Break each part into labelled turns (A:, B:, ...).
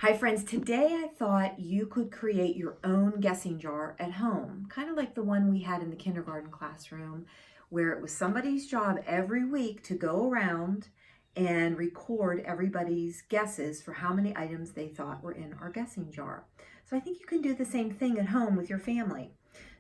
A: Hi friends, today I thought you could create your own guessing jar at home, kind of like the one we had in the kindergarten classroom, where it was somebody's job every week to go around and record everybody's guesses for how many items they thought were in our guessing jar. So I think you can do the same thing at home with your family.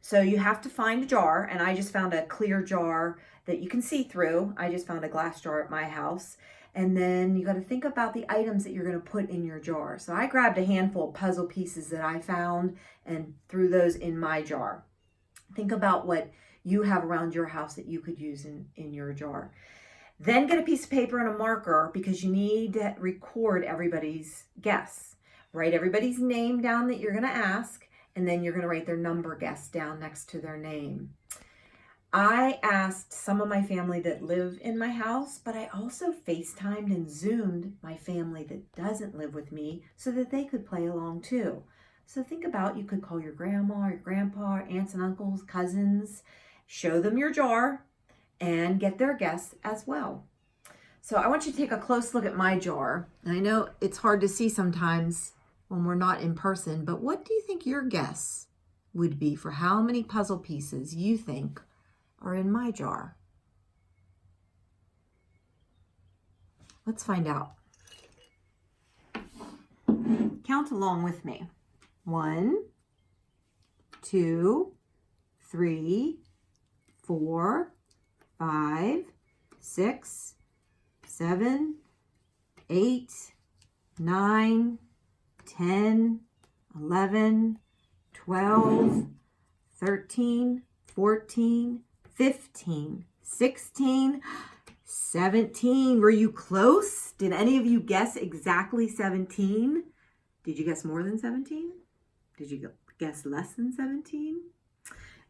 A: So you have to find a jar, and I just found a clear jar that you can see through. I just found a glass jar at my house. And then you got to think about the items that you're going to put in your jar. So I grabbed a handful of puzzle pieces that I found and threw those in my jar. Think about what you have around your house that you could use in your jar. Then get a piece of paper and a marker because you need to record everybody's guess. Write everybody's name down that you're going to ask, and then you're going to write their number guess down next to their name. I asked some of my family that live in my house, but I also FaceTimed and Zoomed my family that doesn't live with me so that they could play along too. So think about, you could call your grandma, your grandpa, aunts and uncles, cousins, show them your jar and get their guess as well. So I want you to take a close look at my jar. And I know it's hard to see sometimes when we're not in person, but what do you think your guess would be for how many puzzle pieces you think are in my jar? Let's find out. Count along with me. 1, 2, 3, 4, 5, 6, 7, 8, 9, 10, 11, 12, 13, 14, 15, 16, 17. Were you close? Did any of you guess exactly 17? Did you guess more than 17? Did you guess less than 17?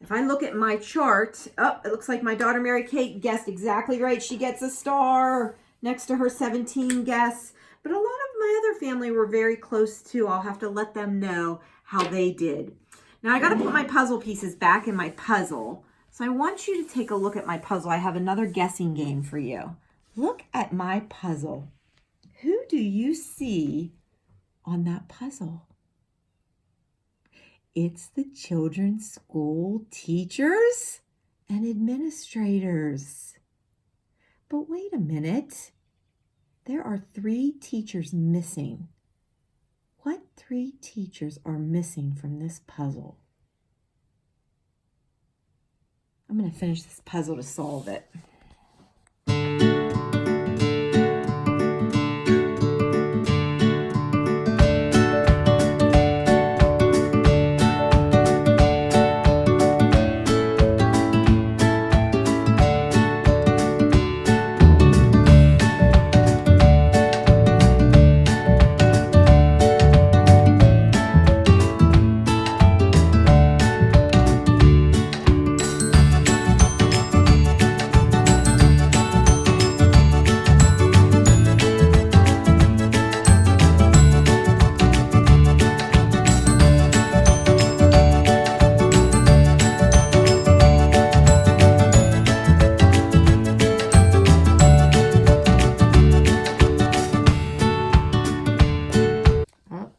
A: If I look at my chart, oh, it looks like my daughter Mary Kate guessed exactly right. She gets a star next to her 17 guess. But a lot of my other family were very close too. I'll have to let them know how they did. Now I got to put my puzzle pieces back in my puzzle. So I want you to take a look at my puzzle. I have another guessing game for you. Look at my puzzle. Who do you see on that puzzle? It's the children's school teachers and administrators. But wait a minute. There are 3 teachers missing. What 3 teachers are missing from this puzzle? I'm going to finish this puzzle to solve it.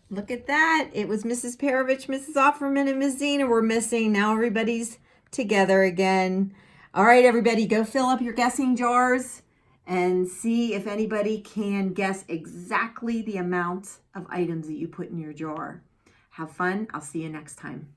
A: Look at that. It was Mrs. Perovich, Mrs. Opferman, and Ms. Zena were missing. Now everybody's together again. All right, everybody, go fill up your guessing jars and see if anybody can guess exactly the amount of items that you put in your jar. Have fun. I'll see you next time.